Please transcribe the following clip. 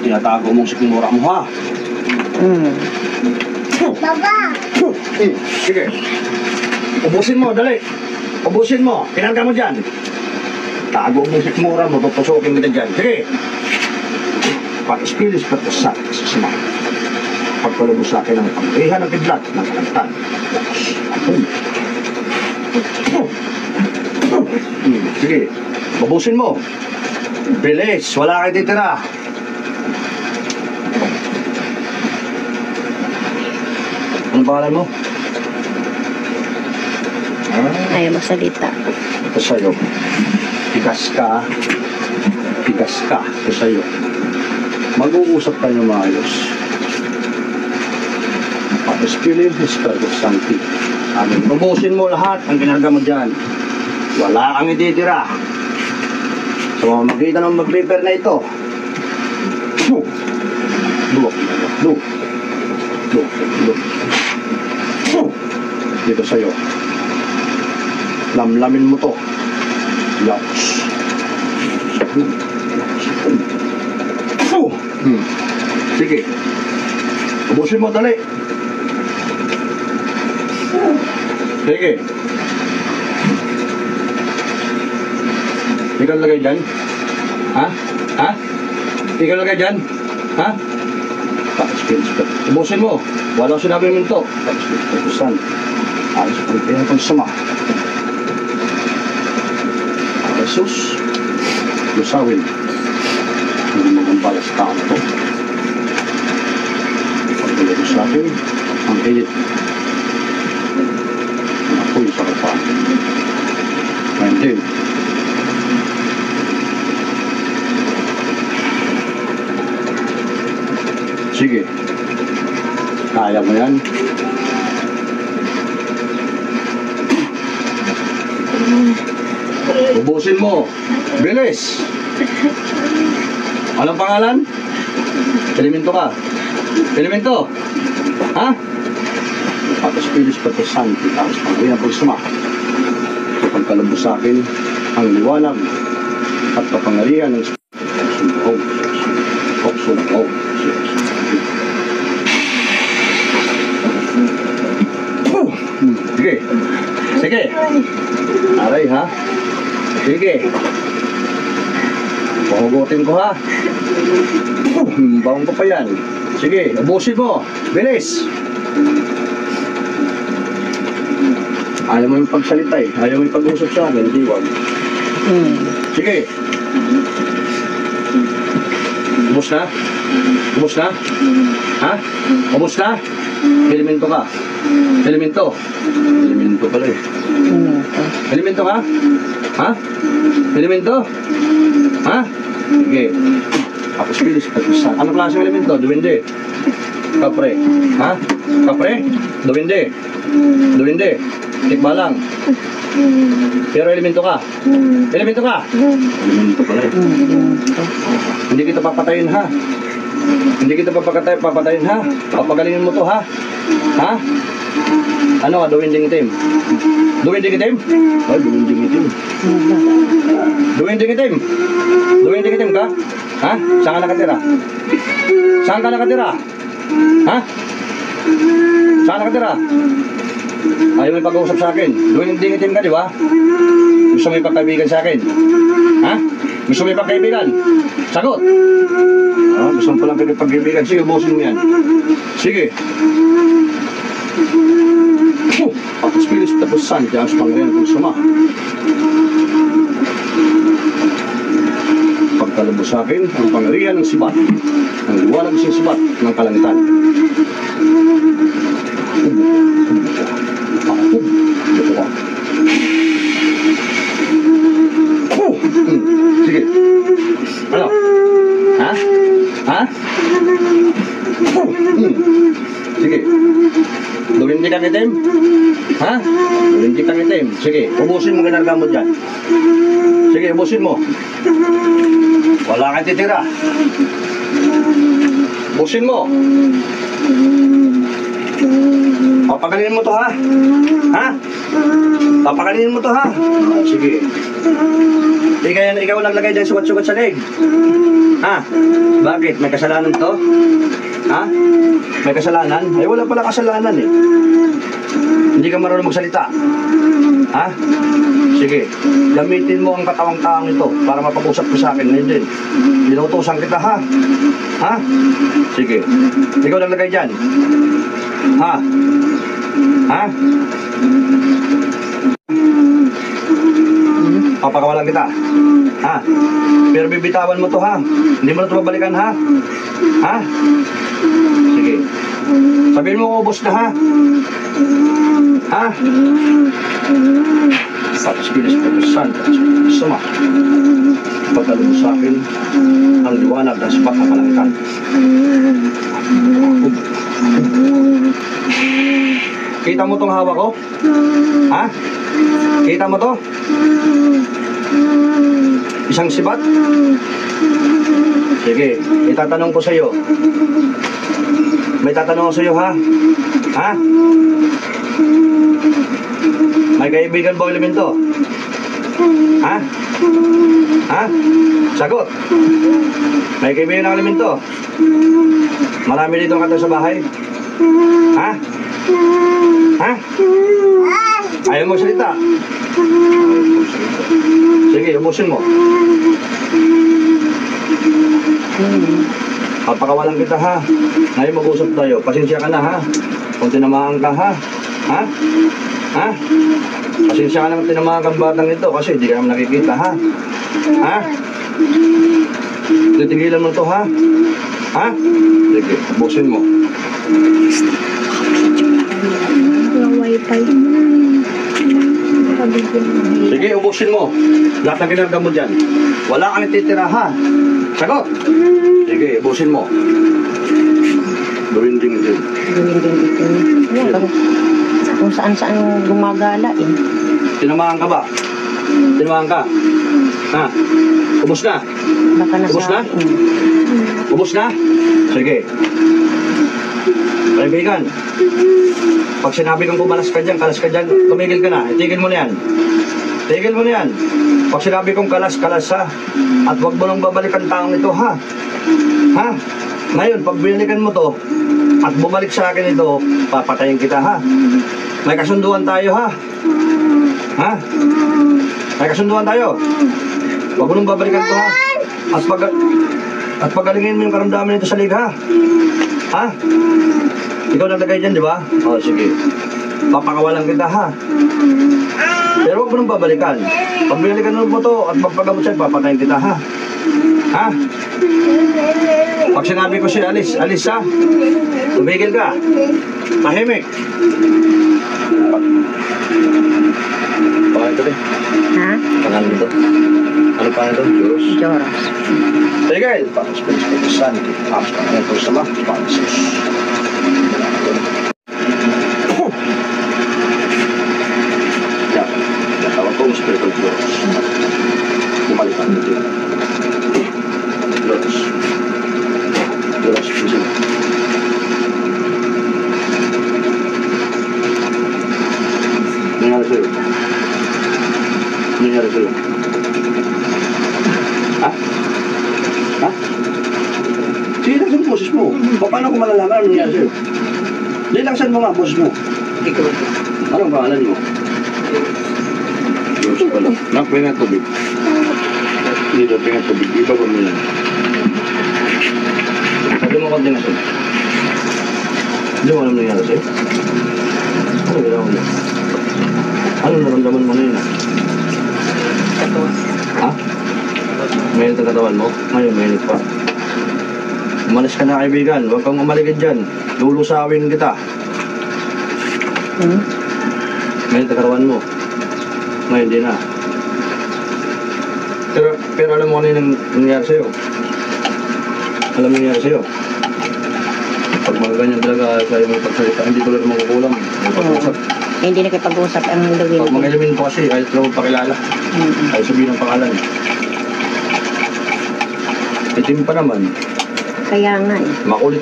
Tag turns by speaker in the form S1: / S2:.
S1: tinatago mong sikmura mo, ha?
S2: Baba!
S1: Sige. Ubusin mo, dali. Ubusin mo. Pinangga mo dyan. Tago mong sikmura mo, papusokin kita dyan. Sige. Patispilis patasak sa sima. Pagpalubos sa akin ng pangrihan ng kidlat ng kalantan. Sige. Ubusin mo. Bilis. Wala kayo titira. Ano pangalan mo?
S3: Ayaw magsalita.
S1: Ito sa'yo. Tigas ka. Tigas ka. Ito sa'yo. Mag-uusap tayo maayos. Patispilin, Espiritu Santo. Amin. Ubusin mo lahat ang ginagawa mo dyan. Wala kang ititira. So, makita ng mag-paper na ito. Look. Dito sa'yo. Lamlamin mo to. Yaks. Sige. Ubusin mo, dali. Sige. Ikaw lagay dyan? Ha? Ikaw lagay dyan? Ha? Ubusin mo. Wala sinabi mo ito. Patusan. Ayos ang pinatang sama. Jesus, lusawin. Hindi magambala sa tao ito. Pagpulog sa akin, ang init. Ang apoy sa kapal. Hindi. Sige. Kaya mo yan. Ubusin mo. Bilis. Anong pangalan? Elemento ka. Elemento. Ha? Patispilis Santo. Tapos pangrihan po suma. Kapag kalabos sa akin, ang liwanag at kapangalihan ng sumbaw. Sumbaw. Sige. Sige. Aray, ha? Sige. Pahugutin ko, ha? Bawang ko pa yan. Sige, ubusin mo. Bilis. Ayaw mo yung pagsalita eh. Ayaw mo yung pag-usap sa akin. Hindi, wag. Sige. Ubus na? Ubus na? Ha? Ubus na? Elemento ka. Elemento. Elemento pala eh. Elemento ka? Ha? Elemento? Ha? Sige. Tapos bilis. Ano klaseng elemento? Duwende. Kapre. Ha? Kapre? Duwende. Duwende. Tikbalang. Pero elemento ka. Elemento ka. Elemento pala eh. Hindi kita papatayin, ha? Hindi kita papatayin, ha? Papagalingin mo to, ha? Ha? Ano ka, duwinding itim? Duwinding itim? Ay, duwinding itim. Duwinding itim? Duwinding itim ka? Ha? Saan ka nakatira? Saan ka nakatira? Ha? Saan nakatira? Ayaw mo pag-uusap sa akin. Duwinding itim ka, di ba? Gusto mo ipagkaibigan sa akin? Ha? Gusto mo ipagkaibigan? Sagot! Gusto mo palang pagkaibigan. Sige, ubusin mo yan. Sige. Patispilis Santo. Tapos pangrihan kong suma. Pagkalabos sa akin, ang pangrihan ng sibat. Ang liwanag sa sibat ng kalangitan. Sige. Ano? Ha? Ha? Sige. Duwindi kang itim? Ha? Duwindi kang itim. Sige, ubusin mo ginarga mo dyan. Sige, ubusin mo. Wala kang titira. Ubusin mo. Papagalinin mo to, ha? Ha? Papagalinin mo to, ha? Sige. Ikaw naglagay dyan sugat-sugat sa leg. Ha? Bakit? May kasalanan to? Ha? May kasalanan? Ay, wala pala kasalanan eh. Hindi ka marunong magsalita. Ha? Sige, gamitin mo ang katawang-taong ito para mapag-usap ko sa akin ngayon din. Inuutosan kita, ha? Ha? Sige. Ikaw naglagay dyan. Ha? Ha? Papakawalan kita. Ha? Pero bibitawan mo to, ha? Hindi mo na ito babalikan, ha? Ha? Sige. Sabihin mo, ubos na, ha? Ha? Sa Espiritu Santo, Sama. Pagkalo mo sa akin ang liwanag ng sapat na kalangitan. Kita mo tong hawak ko? Ha? Kita mo to? Isang sibat? Sige, itatanong ko sa iyo. May tatanong ko sa iyo, ha? Ha? May kaibigan ba o elemento? Ha? Ha? Sagot. May kaibigan ng elemento? Marami dito ang kanta sa bahay? Ha? Ha? Ayaw mo salita? Sige, ubusin mo. Papakawalan kita, ha? Ngayon mag-usap tayo. Pasensya ka na, ha? Kung tinamaan ka, ha? Ha? Ha? Pasensya ka naman tinamaan kang batang ito kasi hindi ka naman nakikita, ha? Ha? Titigilan mo to, ha? Ha? Sige, ubusin mo.
S3: Walang wifi.
S1: Sige, ubusin mo. Lahat ng ginagawa mo dyan. Wala kang ititira, ha? Sagot! Sige, ubusin mo. Gawin din din.
S3: Gawin din dito. Ayan, kung saan-saan gumagala eh.
S1: Tinamaan ka ba? Tinamaan ka? Ha? Ubus na?
S3: Baka
S1: Ubus na? Ubus na? Sige. Kaibigan, pag sinabi kong kumalas ka dyan, kalas ka dyan, tumigil ka na. Itigil mo na yan. Tigil mo na yan. Pag sinabi kong kalas, kalas ha. At huwag mo nang babalikan taong ito, ha? Ha? Ngayon, pag binalikan mo to, at bumalik sa akin ito, papatayin kita, ha? May kasunduan tayo, ha? Ha? May kasunduan tayo. Huwag mo nang babalikan to, ha? At pagalingin mo yung karamdaman nito sa lig, ha? Ha? Ikaw naglagay dyan, di ba? O, sige. Papakawalan kita, ha? Pero huwag mo nang babalikan. Pag binalikan mo to at magpagamot sa'yo, papatayin kita, ha? Ha? Pag sinabi ko siya, alis, ha? Tumigil ka. Tahimik. Pangalan ito, eh?
S3: Ha?
S1: Pangalan ito? Ano pangalan ito? Diyos.
S3: Joros.
S1: Tigil. Para sa Espiritu Santo. Tapos ka na ito sa mga. Para sa Diyos. Yan. Natawag ko ang Espiritu Diyos. Bumalik ang ito. Diyos. Diyos. Diyos. Nangyari sa'yo. Nangyari sa'yo. Ha? Ha? Sige, laksan mo boses mo. Paano ko malalaman ang nangyari sa'yo? Hindi, laksan mo nga boses mo. Anong pangalan mo? Diyos pala. Napahinga tubig. Hindi daw pahinga tubig. Iba ba mo yan? Sabi mo konti na sa'yo. Hindi mo alam nangyari sa'yo? Ano ginawa mo? Ano naramdaman mo na yun? Ha? Mainit ang katawan mo? Ngayon, mainit pa. Umalis ka na, kaibigan. Huwag kang umaligid dyan. Lulusawin kita. Mainit ang katawan mo. Ngayon, di na. Pero alam mo ano yung nangyari sa'yo? Alam mo yung nangyari sa'yo? Pag mga ganyan talaga, sa'yo may pagsalita, hindi tuloy mga kukulang. May pag-usap.
S3: Hindi nakipag-usap ang Luwin.
S1: Pag mga elemento kasi, ayaw talaga magpakilala. Ayaw sabihin ng pangalan. Itim pa naman.
S3: Kaya nga eh.
S1: Makulit.